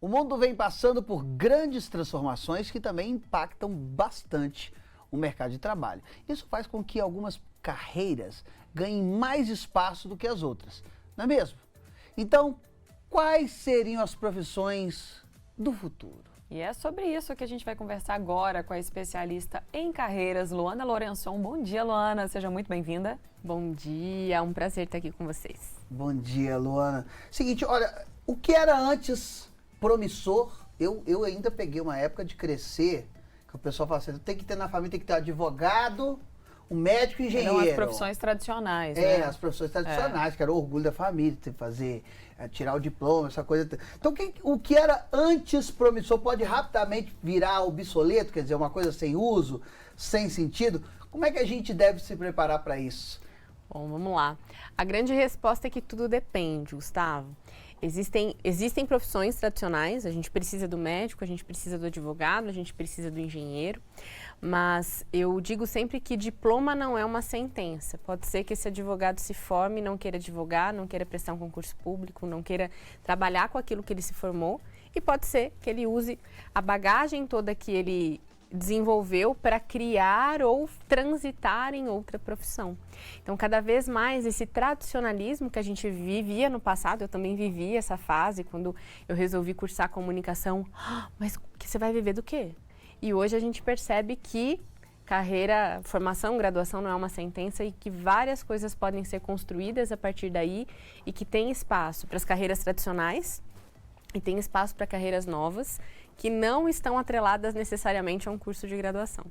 O mundo vem passando por grandes transformações que também impactam bastante o mercado de trabalho. Isso faz com que algumas carreiras ganhem mais espaço do que as outras, não é mesmo? Então, quais seriam as profissões do futuro? E é sobre isso que a gente vai conversar agora com a especialista em carreiras, Luana Lourençon. Bom dia, Luana. Seja muito bem-vinda. Bom dia, é um prazer estar aqui com vocês. Bom dia, Luana. Seguinte, olha, o que era antes promissor, eu ainda peguei uma época de crescer, que o pessoal fala assim, tem que ter na família, tem que ter advogado, um médico e engenheiro. Eram as profissões tradicionais, né? É, as profissões tradicionais, que era o orgulho da família, ter que fazer, tirar o diploma, essa coisa. Então, o que era antes promissor pode rapidamente virar obsoleto, quer dizer, uma coisa sem uso, sem sentido. Como é que a gente deve se preparar para isso? Bom, vamos lá. A grande resposta é que tudo depende, Gustavo. Existem profissões tradicionais, a gente precisa do médico, a gente precisa do advogado, a gente precisa do engenheiro, mas eu digo sempre que diploma não é uma sentença. Pode ser que esse advogado se forme, não queira advogar, não queira prestar um concurso público, não queira trabalhar com aquilo que ele se formou, e pode ser que ele use a bagagem toda que ele desenvolveu para criar ou transitar em outra profissão. Então, cada vez mais esse tradicionalismo que a gente vivia no passado, eu também vivi essa fase quando eu resolvi cursar comunicação, mas que você vai viver do quê? E hoje a gente percebe que carreira, formação, graduação não é uma sentença e que várias coisas podem ser construídas a partir daí e que tem espaço para as carreiras tradicionais e tem espaço para carreiras novas que não estão atreladas necessariamente a um curso de graduação.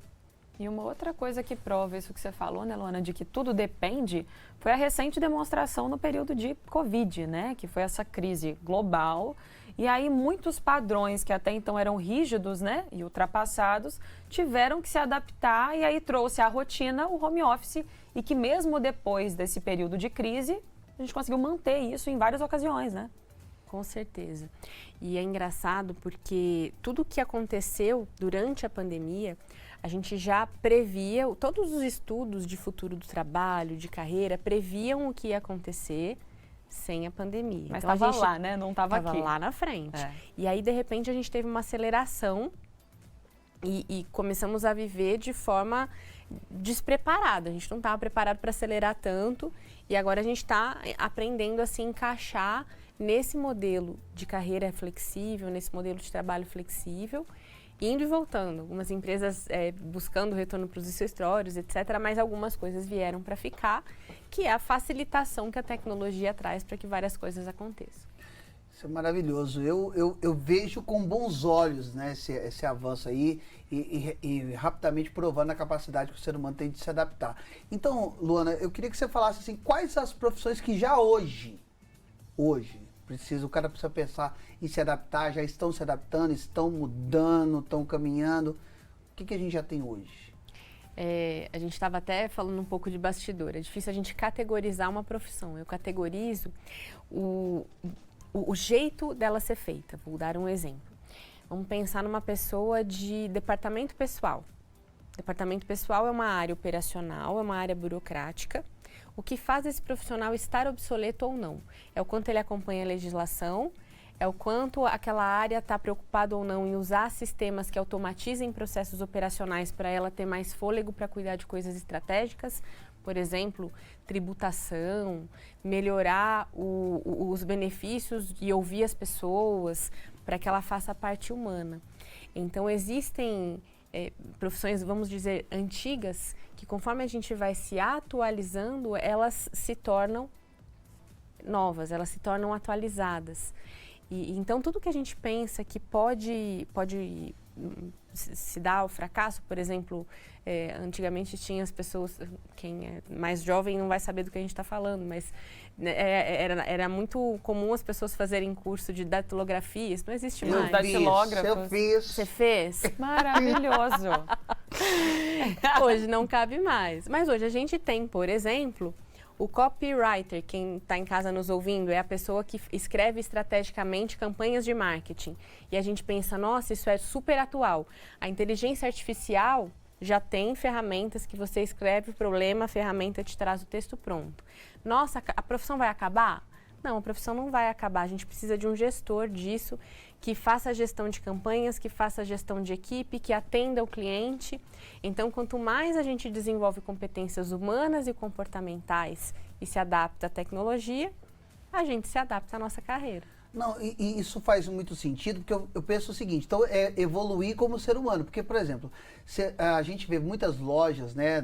E uma outra coisa que prova isso que você falou, né, Luana, de que tudo depende, foi a recente demonstração no período de Covid, né, que foi essa crise global. E aí muitos padrões que até então eram rígidos, né, e ultrapassados, tiveram que se adaptar e aí trouxe à rotina o home office e que mesmo depois desse período de crise, a gente conseguiu manter isso em várias ocasiões, né? Com certeza. E é engraçado porque tudo o que aconteceu durante a pandemia, a gente já previa, todos os estudos de futuro do trabalho, de carreira, previam o que ia acontecer sem a pandemia. Mas então, estava lá, né? Não estava aqui. Estava lá na frente. E aí, de repente, a gente teve uma aceleração e começamos a viver de forma despreparada. A gente não estava preparado para acelerar tanto e agora a gente está aprendendo a se encaixar nesse modelo de carreira flexível, nesse modelo de trabalho flexível, indo e voltando. Algumas empresas buscando retorno para os escritórios, etc., mas algumas coisas vieram para ficar, que é a facilitação que a tecnologia traz para que várias coisas aconteçam. Isso é maravilhoso. Eu vejo com bons olhos, né, esse avanço aí e rapidamente provando a capacidade que o ser humano tem de se adaptar. Então, Luana, eu queria que você falasse assim, quais as profissões que já hoje, o cara precisa pensar em se adaptar, já estão se adaptando, estão mudando, estão caminhando. O que a gente já tem hoje? A gente estava até falando um pouco de bastidor. É difícil a gente categorizar uma profissão. Eu categorizo o jeito dela ser feita. Vou dar um exemplo. Vamos pensar numa pessoa de departamento pessoal. Departamento pessoal é uma área operacional, é uma área burocrática. O que faz esse profissional estar obsoleto ou não? É o quanto ele acompanha a legislação, é o quanto aquela área está preocupada ou não em usar sistemas que automatizem processos operacionais para ela ter mais fôlego para cuidar de coisas estratégicas, por exemplo, tributação, melhorar os benefícios e ouvir as pessoas para que ela faça a parte humana. Então, existem profissões, vamos dizer, antigas, que conforme a gente vai se atualizando, elas se tornam novas, elas se tornam atualizadas. Então, tudo que a gente pensa que pode se dar ao fracasso, por exemplo, antigamente tinha as pessoas, quem é mais jovem não vai saber do que a gente está falando, mas era muito comum as pessoas fazerem curso de datilografia, isso não existe mais. Datilógrafos. Eu fiz. Você fez? Maravilhoso. Hoje não cabe mais. Mas hoje a gente tem, por exemplo, o copywriter, quem está em casa nos ouvindo, é a pessoa que escreve estrategicamente campanhas de marketing. E a gente pensa, nossa, isso é super atual. A inteligência artificial já tem ferramentas que você escreve o problema, a ferramenta te traz o texto pronto. Nossa, a profissão vai acabar? Não, a profissão não vai acabar. A gente precisa de um gestor disso, que faça a gestão de campanhas, que faça a gestão de equipe, que atenda o cliente. Então, quanto mais a gente desenvolve competências humanas e comportamentais e se adapta à tecnologia, a gente se adapta à nossa carreira. Não, e isso faz muito sentido, porque eu penso o seguinte, então é evoluir como ser humano, porque, por exemplo, a gente vê muitas lojas, né,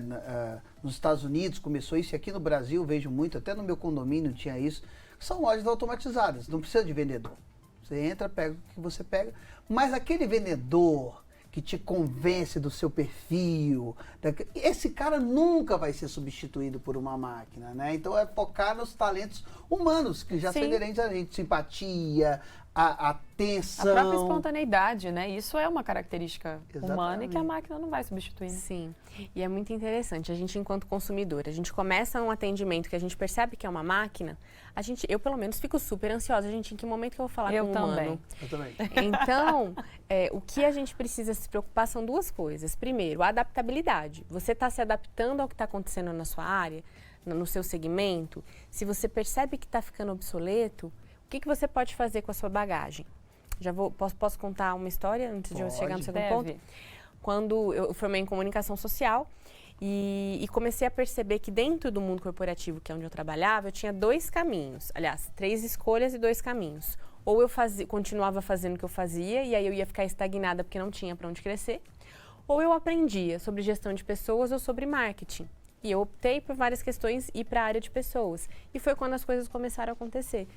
nos Estados Unidos, começou isso, e aqui no Brasil vejo muito, até no meu condomínio tinha isso, são lojas automatizadas, não precisa de vendedor. Você entra, pega o que você pega, mas aquele vendedor que te convence do seu perfil, esse cara nunca vai ser substituído por uma máquina, né? Então é focar nos talentos humanos, que já são inerentes a gente, simpatia, a atenção. A própria espontaneidade, né? Isso é uma característica humana e que a Exatamente. máquina não vai substituir. Sim, e é muito interessante, a gente enquanto consumidor, a gente começa um atendimento que a gente percebe que é uma máquina, eu pelo menos fico super ansiosa, gente, em que momento que eu vou falar com um humano? Eu também. Então, o que a gente precisa se preocupar são duas coisas. Primeiro, a adaptabilidade. Você está se adaptando ao que está acontecendo na sua área, no seu segmento. Se você percebe que está ficando obsoleto, o que você pode fazer com a sua bagagem? Posso contar uma história antes de eu chegar no segundo ponto? Quando eu formei em comunicação social e comecei a perceber que dentro do mundo corporativo, que é onde eu trabalhava, eu tinha 2 caminhos. Aliás, 3 escolhas e 2 caminhos. Ou eu continuava fazendo o que eu fazia e aí eu ia ficar estagnada porque não tinha para onde crescer. Ou eu aprendia sobre gestão de pessoas ou sobre marketing. E eu optei por várias questões e ir para a área de pessoas. E foi quando as coisas começaram a acontecer.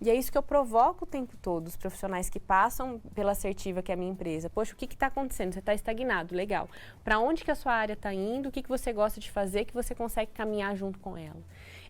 E é isso que eu provoco o tempo todo, os profissionais que passam pela Assertiva, que é a minha empresa. Poxa, o que está acontecendo? Você está estagnado, legal. Para onde que a sua área está indo? O que você gosta de fazer que você consegue caminhar junto com ela?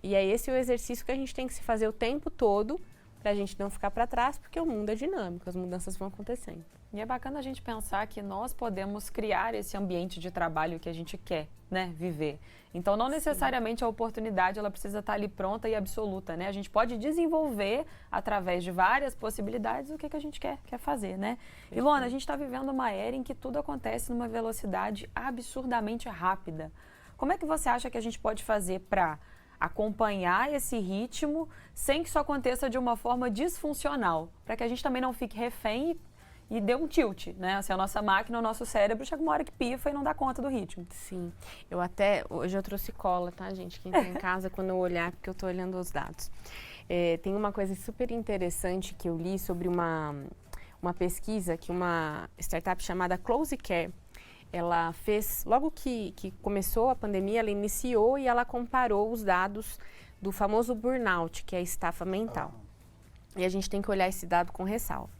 E é esse o exercício que a gente tem que se fazer o tempo todo para a gente não ficar para trás, porque o mundo é dinâmico, as mudanças vão acontecendo. E é bacana a gente pensar que nós podemos criar esse ambiente de trabalho que a gente quer, né, viver. Então, não necessariamente a oportunidade ela precisa estar ali pronta e absoluta, né? A gente pode desenvolver, através de várias possibilidades, o que a gente quer fazer, né? E, Luana, a gente está vivendo uma era em que tudo acontece numa velocidade absurdamente rápida. Como é que você acha que a gente pode fazer para acompanhar esse ritmo sem que isso aconteça de uma forma disfuncional? Para que a gente também não fique refém e dê um tilt, né? Assim, a nossa máquina, o nosso cérebro chega uma hora que pifa e não dá conta do ritmo. Sim. Hoje eu trouxe cola, tá, gente? Quem tá em casa, quando eu olhar, porque eu tô olhando os dados. Tem uma coisa super interessante que eu li sobre uma pesquisa que uma startup chamada Close Care, ela fez, logo que começou a pandemia, ela iniciou e ela comparou os dados do famoso burnout, que é a estafa mental. E a gente tem que olhar esse dado com ressalva.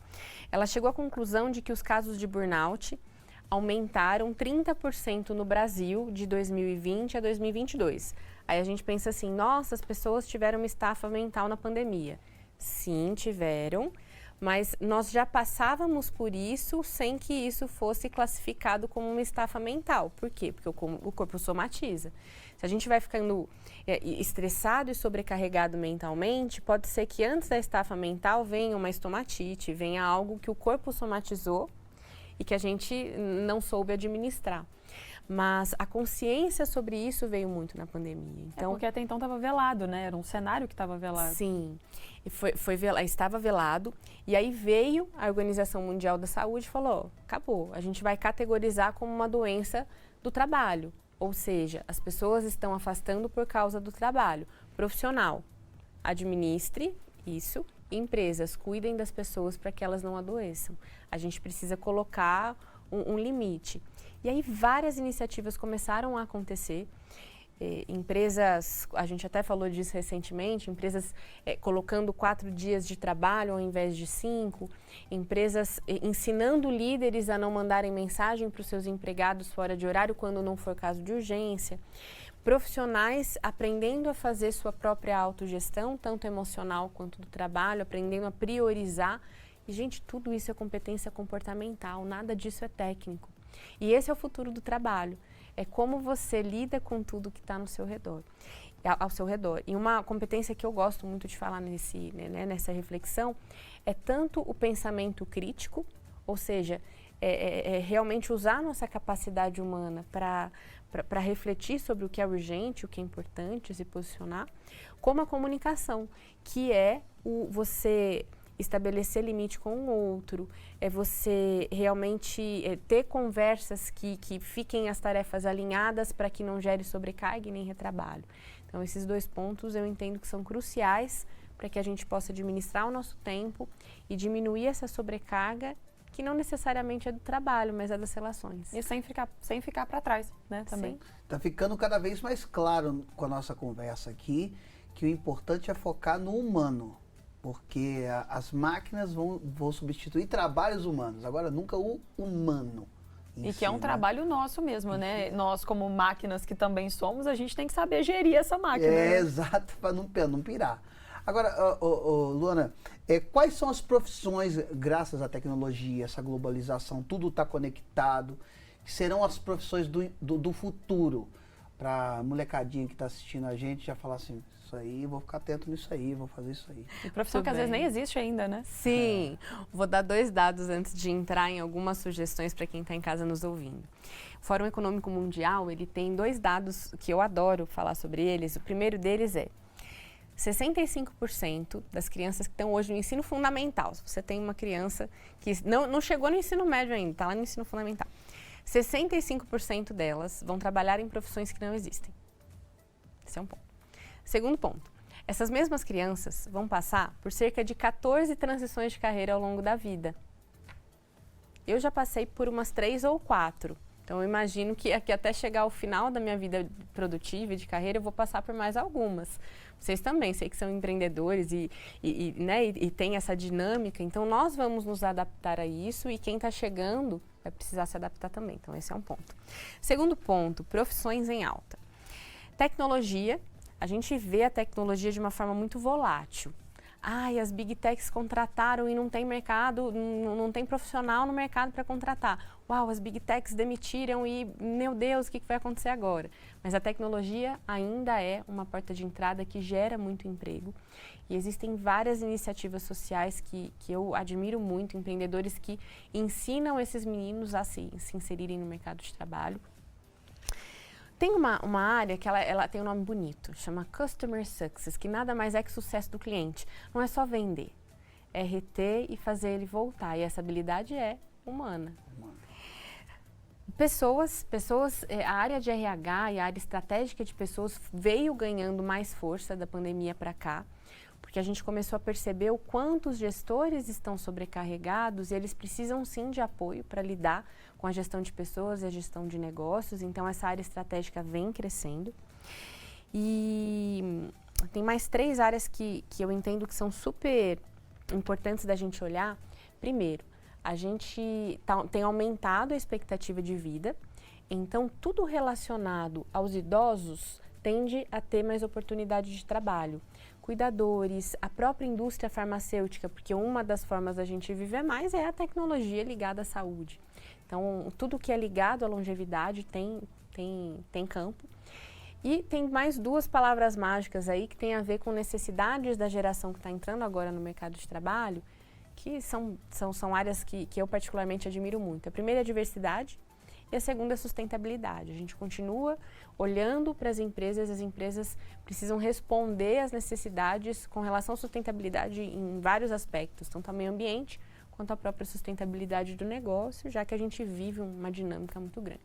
Ela chegou à conclusão de que os casos de burnout aumentaram 30% no Brasil de 2020 a 2022. Aí a gente pensa assim, nossa, as pessoas tiveram uma estafa mental na pandemia. Sim, tiveram, mas nós já passávamos por isso sem que isso fosse classificado como uma estafa mental. Por quê? Porque o corpo somatiza. Se a gente vai ficando estressado e sobrecarregado mentalmente, pode ser que antes da estafa mental venha uma estomatite, venha algo que o corpo somatizou e que a gente não soube administrar. Mas a consciência sobre isso veio muito na pandemia. Então, porque até então estava velado, né? Era um cenário que estava velado. Sim, estava velado. E aí veio a Organização Mundial da Saúde e falou, acabou, a gente vai categorizar como uma doença do trabalho. Ou seja, as pessoas estão afastando por causa do trabalho. Profissional, administre isso. Empresas, cuidem das pessoas para que elas não adoeçam. A gente precisa colocar um limite. E aí várias iniciativas começaram a acontecer. Empresas, a gente até falou disso recentemente, empresas colocando 4 dias de trabalho ao invés de 5, empresas ensinando líderes a não mandarem mensagem para os seus empregados fora de horário quando não for caso de urgência, profissionais aprendendo a fazer sua própria autogestão, tanto emocional quanto do trabalho, aprendendo a priorizar. E, gente, tudo isso é competência comportamental, nada disso é técnico. E esse é o futuro do trabalho. É como você lida com tudo que está ao seu redor. E uma competência que eu gosto muito de falar nessa reflexão é tanto o pensamento crítico, ou seja, realmente usar a nossa capacidade humana para refletir sobre o que é urgente, o que é importante, se posicionar, como a comunicação, que é você estabelecer limite com o outro, é você realmente ter conversas que fiquem as tarefas alinhadas para que não gere sobrecarga e nem retrabalho. Então, esses 2 pontos eu entendo que são cruciais para que a gente possa administrar o nosso tempo e diminuir essa sobrecarga, que não necessariamente é do trabalho, mas é das relações. E sem ficar para trás, né, também. Está ficando cada vez mais claro com a nossa conversa aqui que o importante é focar no humano, porque as máquinas vão substituir trabalhos humanos, agora nunca o humano. E que é um trabalho nosso mesmo, né? Nós, como máquinas que também somos, a gente tem que saber gerir essa máquina. É, exato, para não pirar. Agora, Luana, quais são as profissões, graças à tecnologia, essa globalização, tudo está conectado, que serão as profissões do futuro? Para a molecadinha que está assistindo a gente já falar assim, isso aí, vou ficar atento nisso aí, vou fazer isso aí. E profissão que às vezes nem existe ainda, né? Sim, vou dar 2 dados antes de entrar em algumas sugestões para quem está em casa nos ouvindo. O Fórum Econômico Mundial, ele tem 2 dados que eu adoro falar sobre eles. O primeiro deles é 65% das crianças que estão hoje no ensino fundamental, se você tem uma criança que não chegou no ensino médio ainda, está lá no ensino fundamental, 65% delas vão trabalhar em profissões que não existem. Esse é um ponto. Segundo ponto, essas mesmas crianças vão passar por cerca de 14 transições de carreira ao longo da vida. Eu já passei por umas 3 ou 4. Então, eu imagino que até chegar ao final da minha vida produtiva e de carreira, eu vou passar por mais algumas. Vocês também, sei que são empreendedores e tem essa dinâmica. Então, nós vamos nos adaptar a isso e quem está chegando vai precisar se adaptar também. Então, esse é um ponto. Segundo ponto, profissões em alta. Tecnologia, a gente vê a tecnologia de uma forma muito volátil. As Big Techs contrataram e não tem mercado, não tem profissional no mercado para contratar. Uau, as Big Techs demitiram e, meu Deus, o que vai acontecer agora? Mas a tecnologia ainda é uma porta de entrada que gera muito emprego. E existem várias iniciativas sociais que eu admiro muito, empreendedores que ensinam esses meninos a se inserirem no mercado de trabalho. Tem uma área que ela tem um nome bonito, chama Customer Success, que nada mais é que sucesso do cliente. Não é só vender, é reter e fazer ele voltar. E essa habilidade é humana. A área de RH e a área estratégica de pessoas veio ganhando mais força da pandemia para cá, porque a gente começou a perceber o quanto os gestores estão sobrecarregados e eles precisam sim de apoio para lidar com a gestão de pessoas e a gestão de negócios. Então, essa área estratégica vem crescendo. E tem mais 3 áreas que eu entendo que são super importantes da gente olhar. Primeiro, a gente tem aumentado a expectativa de vida, então tudo relacionado aos idosos tende a ter mais oportunidade de trabalho. Cuidadores, a própria indústria farmacêutica, porque uma das formas da gente viver mais é a tecnologia ligada à saúde. Então, tudo que é ligado à longevidade tem campo. E tem mais 2 palavras mágicas aí que tem a ver com necessidades da geração que está entrando agora no mercado de trabalho, que são áreas que eu particularmente admiro muito. A primeira é a diversidade e a segunda é a sustentabilidade. A gente continua olhando para as empresas precisam responder às necessidades com relação à sustentabilidade em vários aspectos, tanto ao meio ambiente quanto à própria sustentabilidade do negócio, já que a gente vive uma dinâmica muito grande.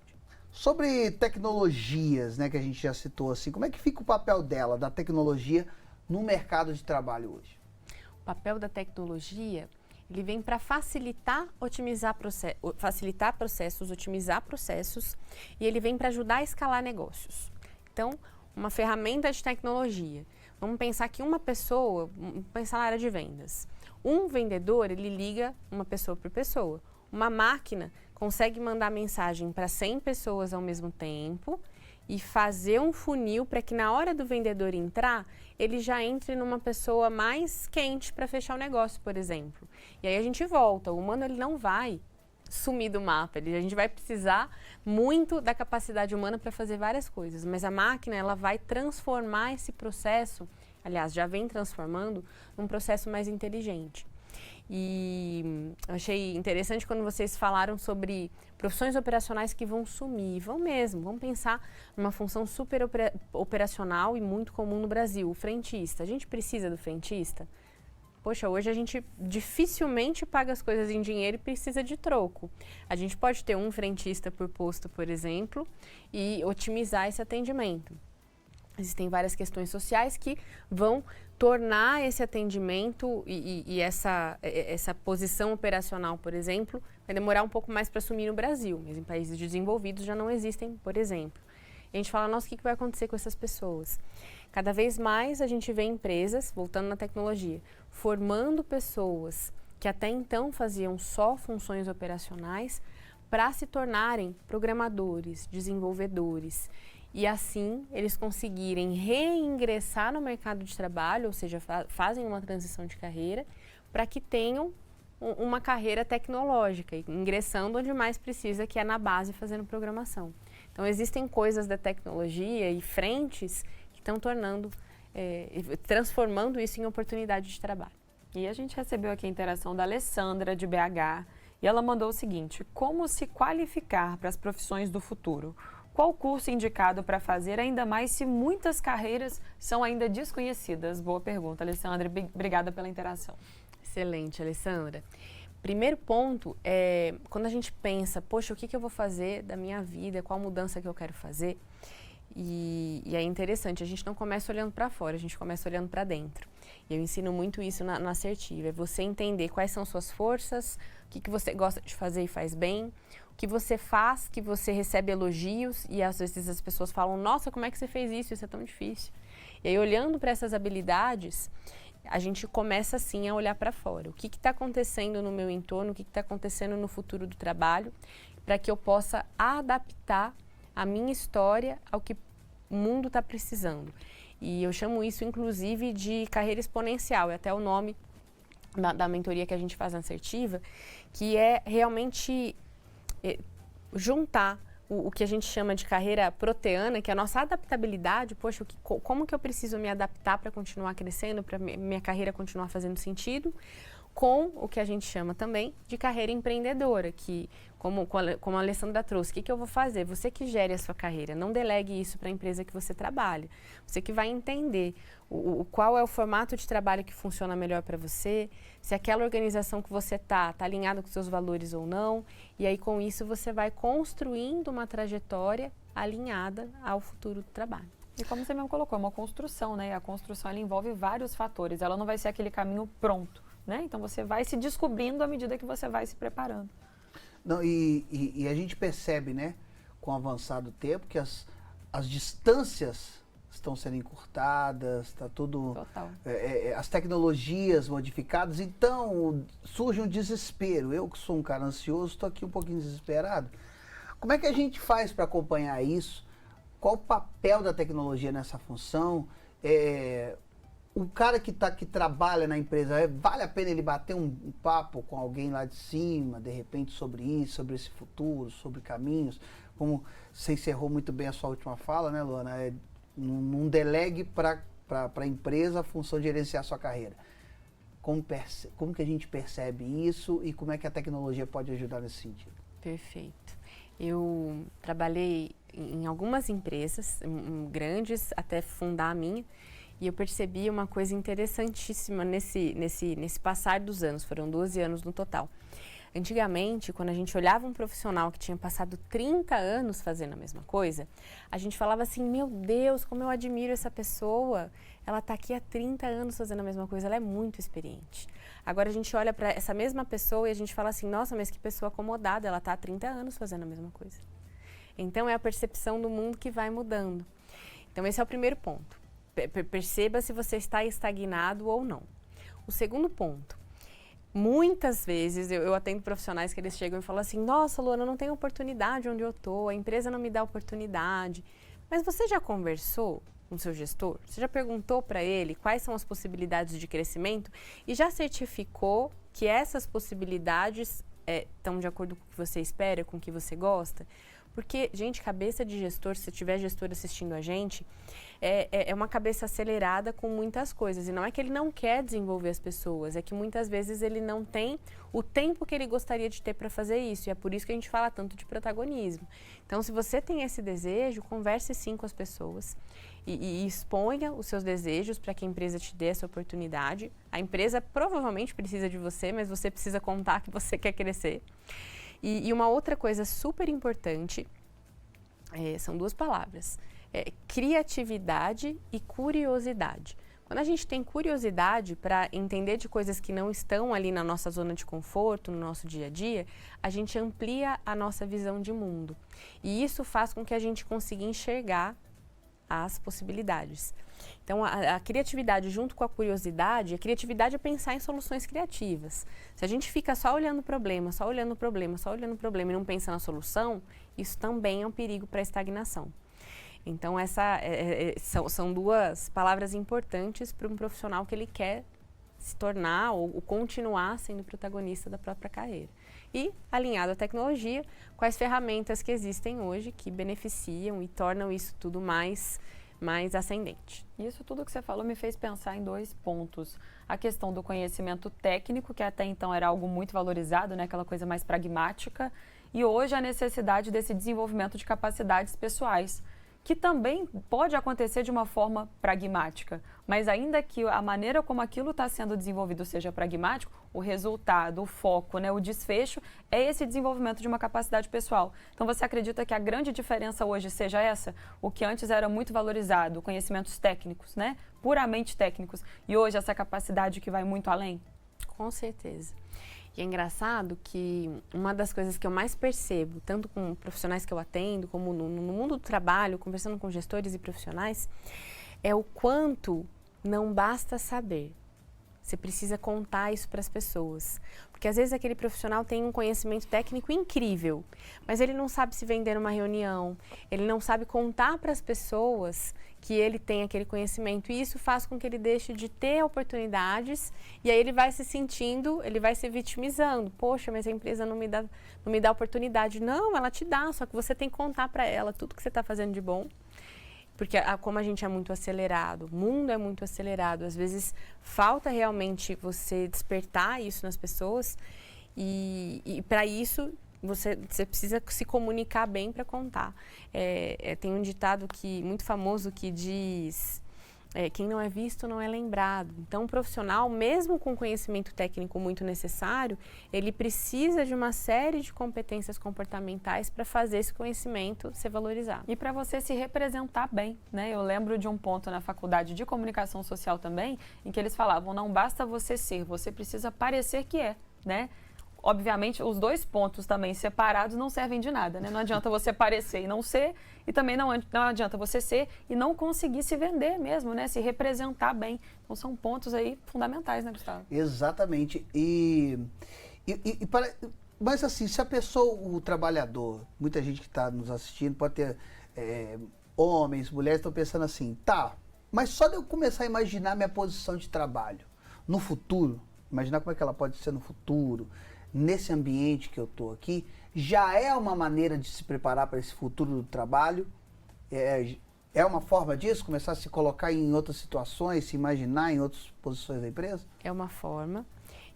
Sobre tecnologias, né, que a gente já citou, assim, como é que fica o papel dela, da tecnologia, no mercado de trabalho hoje? O papel da tecnologia, ele vem para facilitar processos, otimizar processos, e ele vem para ajudar a escalar negócios. Então, uma ferramenta de tecnologia. Vamos pensar que uma pessoa, vamos pensar na área de vendas. Um vendedor, ele liga uma pessoa por pessoa. Uma máquina consegue mandar mensagem para 100 pessoas ao mesmo tempo e fazer um funil para que na hora do vendedor entrar, ele já entre numa pessoa mais quente para fechar o negócio, por exemplo. E aí a gente volta, o humano ele não vai sumir do mapa, a gente vai precisar muito da capacidade humana para fazer várias coisas, mas a máquina ela vai transformar esse processo, aliás, já vem transformando, num processo mais inteligente. E eu achei interessante quando vocês falaram sobre profissões operacionais que vão sumir. Vão mesmo, vamos pensar numa função super operacional e muito comum no Brasil, o frentista. A gente precisa do frentista? Poxa, hoje a gente dificilmente paga as coisas em dinheiro e precisa de troco. A gente pode ter um frentista por posto, por exemplo, e otimizar esse atendimento. Existem várias questões sociais que vão tornar esse atendimento e essa posição operacional, por exemplo, vai demorar um pouco mais para assumir no Brasil, mas em países desenvolvidos já não existem, por exemplo. E a gente fala, nossa, o que vai acontecer com essas pessoas? Cada vez mais a gente vê empresas, voltando na tecnologia, formando pessoas que até então faziam só funções operacionais para se tornarem programadores, desenvolvedores, e assim eles conseguirem reingressar no mercado de trabalho, ou seja, fazem uma transição de carreira, para que tenham uma carreira tecnológica, ingressando onde mais precisa, que é na base fazendo programação. Então existem coisas da tecnologia e frentes que estão transformando isso em oportunidade de trabalho. E a gente recebeu aqui a interação da Alessandra, de BH, e ela mandou o seguinte: como se qualificar para as profissões do futuro? Qual curso indicado para fazer, ainda mais se muitas carreiras são ainda desconhecidas? Boa pergunta, Alessandra. Obrigada pela interação. Excelente, Alessandra. Primeiro ponto é, quando a gente pensa, poxa, o que eu vou fazer da minha vida, qual mudança que eu quero fazer? E é interessante, a gente não começa olhando para fora, a gente começa olhando para dentro. E eu ensino muito isso na Assertiva, é você entender quais são suas forças, o que você gosta de fazer e faz bem, o que você faz, que você recebe elogios e às vezes as pessoas falam, nossa, como é que você fez isso? Isso é tão difícil. E aí, olhando para essas habilidades, a gente começa assim a olhar para fora. O que está acontecendo no meu entorno, o que está acontecendo no futuro do trabalho, para que eu possa adaptar a minha história ao que o mundo está precisando. E eu chamo isso, inclusive, de carreira exponencial, é até o nome da mentoria que a gente faz na Assertiva, que é realmente juntar o que a gente chama de carreira proteana, que é a nossa adaptabilidade. Poxa, como que eu preciso me adaptar para continuar crescendo, para minha carreira continuar fazendo sentido, com o que a gente chama também de carreira empreendedora, que, como a Alessandra trouxe, o que eu vou fazer? Você que gere a sua carreira, não delegue isso para a empresa que você trabalha. Você que vai entender qual é o formato de trabalho que funciona melhor para você, se aquela organização que você está alinhada com seus valores ou não, e aí com isso você vai construindo uma trajetória alinhada ao futuro do trabalho. E como você mesmo colocou, é uma construção, né? E a construção ela envolve vários fatores, ela não vai ser aquele caminho pronto, né? Então você vai se descobrindo à medida que você vai se preparando. Não, e a gente percebe, né, com o avançar do tempo, que as distâncias estão sendo encurtadas, está tudo... Total. As tecnologias modificadas, então surge um desespero. Eu que sou um cara ansioso, estou aqui um pouquinho desesperado. Como é que a gente faz para acompanhar isso? Qual o papel da tecnologia nessa função? O cara que trabalha na empresa, vale a pena ele bater um papo com alguém lá de cima, de repente, sobre isso, sobre esse futuro, sobre caminhos? Como você encerrou muito bem a sua última fala, né, Luana? Não delegue para a empresa a função de gerenciar a sua carreira. Como que a gente percebe isso e como é que a tecnologia pode ajudar nesse sentido? Perfeito. Eu trabalhei em algumas empresas, grandes, até fundar a minha, e eu percebi uma coisa interessantíssima nesse passar dos anos, foram 12 anos no total. Antigamente, quando a gente olhava um profissional que tinha passado 30 anos fazendo a mesma coisa, a gente falava assim, meu Deus, como eu admiro essa pessoa, ela está aqui há 30 anos fazendo a mesma coisa, ela é muito experiente. Agora a gente olha para essa mesma pessoa e a gente fala assim, nossa, mas que pessoa acomodada, ela está há 30 anos fazendo a mesma coisa. Então é a percepção do mundo que vai mudando. Então esse é o primeiro ponto. Perceba se você está estagnado ou não. O segundo ponto, muitas vezes eu atendo profissionais que eles chegam e falam assim, nossa, Luana, eu não tenho oportunidade onde eu estou, a empresa não me dá oportunidade. Mas você já conversou com o seu gestor? Você já perguntou para ele quais são as possibilidades de crescimento e já certificou que essas possibilidades estão de acordo com o que você espera, com o que você gosta? Porque, gente, cabeça de gestor, se tiver gestor assistindo a gente, é uma cabeça acelerada com muitas coisas. E não é que ele não quer desenvolver as pessoas, é que muitas vezes ele não tem o tempo que ele gostaria de ter para fazer isso. E é por isso que a gente fala tanto de protagonismo. Então, se você tem esse desejo, converse sim com as pessoas e exponha os seus desejos para que a empresa te dê essa oportunidade. A empresa provavelmente precisa de você, mas você precisa contar que você quer crescer. E uma outra coisa super importante, são duas palavras, criatividade e curiosidade. Quando a gente tem curiosidade para entender de coisas que não estão ali na nossa zona de conforto, no nosso dia a dia, a gente amplia a nossa visão de mundo. E isso faz com que a gente consiga enxergar as possibilidades. Então, a criatividade junto com a curiosidade, a criatividade é pensar em soluções criativas. Se a gente fica só olhando o problema, só olhando o problema, só olhando o problema e não pensa na solução, isso também é um perigo para a estagnação. Então, são duas palavras importantes para um profissional que ele quer se tornar ou continuar sendo protagonista da própria carreira. E, alinhado à tecnologia, quais ferramentas que existem hoje que beneficiam e tornam isso tudo mais ascendente. Isso tudo que você falou me fez pensar em 2 pontos. A questão do conhecimento técnico, que até então era algo muito valorizado, né? Aquela coisa mais pragmática, e hoje a necessidade desse desenvolvimento de capacidades pessoais, que também pode acontecer de uma forma pragmática, mas ainda que a maneira como aquilo está sendo desenvolvido seja pragmático, o resultado, o foco, né, o desfecho é esse desenvolvimento de uma capacidade pessoal. Então, você acredita que a grande diferença hoje seja essa? O que antes era muito valorizado, conhecimentos técnicos, né, puramente técnicos, e hoje essa capacidade que vai muito além? Com certeza. E é engraçado que uma das coisas que eu mais percebo, tanto com profissionais que eu atendo, como no mundo do trabalho, conversando com gestores e profissionais, é o quanto não basta saber. Você precisa contar isso para as pessoas. Porque às vezes aquele profissional tem um conhecimento técnico incrível, mas ele não sabe se vender numa reunião, ele não sabe contar para as pessoas que ele tem aquele conhecimento. E isso faz com que ele deixe de ter oportunidades e aí ele vai se sentindo, ele vai se vitimizando. Poxa, mas a empresa não me dá oportunidade. Não, ela te dá, só que você tem que contar para ela tudo que você está fazendo de bom. Porque como a gente é muito acelerado, o mundo é muito acelerado, às vezes falta realmente você despertar isso nas pessoas e para isso você precisa se comunicar bem para contar. Tem um ditado muito famoso que diz... quem não é visto não é lembrado. Então, um profissional, mesmo com conhecimento técnico muito necessário, ele precisa de uma série de competências comportamentais para fazer esse conhecimento ser valorizado. E para você se representar bem, né? Eu lembro de um ponto na faculdade de comunicação social também, em que eles falavam, não basta você ser, você precisa parecer que é, né? Obviamente, os 2 pontos também separados não servem de nada, né? Não adianta você parecer e não ser, e também não adianta você ser e não conseguir se vender mesmo, né? Se representar bem. Então, são pontos aí fundamentais, né, Gustavo? Exatamente. Mas assim, se a pessoa, o trabalhador, muita gente que está nos assistindo, pode ter homens, mulheres, estão pensando assim, tá, mas só de eu começar a imaginar minha posição de trabalho no futuro, imaginar como é que ela pode ser no futuro, nesse ambiente que eu estou aqui, já é uma maneira de se preparar para esse futuro do trabalho? É uma forma disso? Começar a se colocar em outras situações, se imaginar em outras posições da empresa? É uma forma.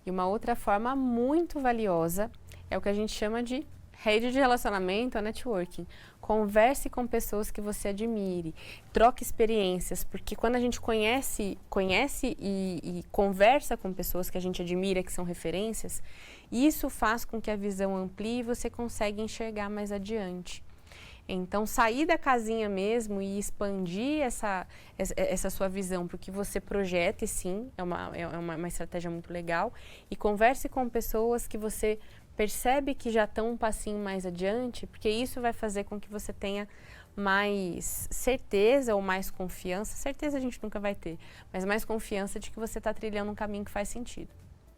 E uma outra forma muito valiosa é o que a gente chama de rede de relacionamento, a networking. Converse com pessoas que você admire, troque experiências, porque quando a gente conhece e conversa com pessoas que a gente admira, que são referências, isso faz com que a visão amplie e você consegue enxergar mais adiante. Então, sair da casinha mesmo e expandir essa sua visão para o que você projeta, e sim, é uma estratégia muito legal. E converse com pessoas que você percebe que já estão um passinho mais adiante, porque isso vai fazer com que você tenha mais certeza ou mais confiança. Certeza a gente nunca vai ter, mas mais confiança de que você está trilhando um caminho que faz sentido.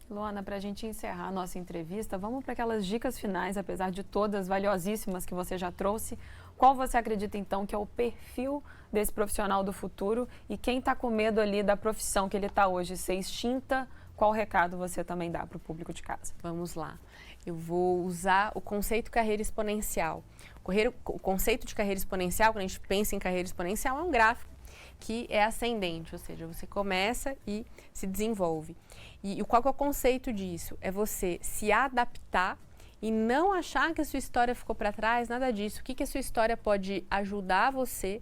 Luana, para a gente encerrar a nossa entrevista, vamos para aquelas dicas finais, apesar de todas valiosíssimas que você já trouxe. Qual você acredita, então, que é o perfil desse profissional do futuro e quem está com medo ali da profissão que ele está hoje ser extinta? Qual recado você também dá para o público de casa? Vamos lá. Eu vou usar o conceito carreira exponencial. O conceito de carreira exponencial, quando a gente pensa em carreira exponencial, é um gráfico que é ascendente, ou seja, você começa e se desenvolve. E qual que é o conceito disso? É você se adaptar e não achar que a sua história ficou para trás, nada disso. O que a sua história pode ajudar você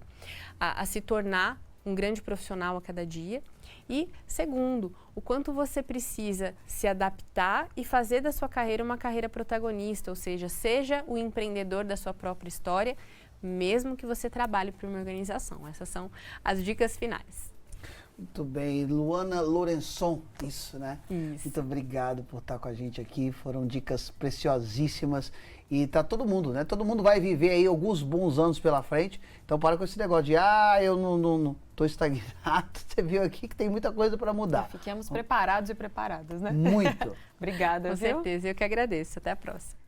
a se tornar um grande profissional a cada dia. E, segundo, o quanto você precisa se adaptar e fazer da sua carreira uma carreira protagonista, ou seja o empreendedor da sua própria história, mesmo que você trabalhe para uma organização. Essas são as dicas finais. Muito bem. Luana Lourençon, isso, né? Isso. Muito obrigado por estar com a gente aqui. Foram dicas preciosíssimas. E tá todo mundo, né? Todo mundo vai viver aí alguns bons anos pela frente. Então para com esse negócio de, eu não tô estagnado. Você viu aqui que tem muita coisa para mudar. Fiquemos preparados e preparadas, né? Muito. Obrigada, Com viu? certeza. Eu que agradeço. Até a próxima.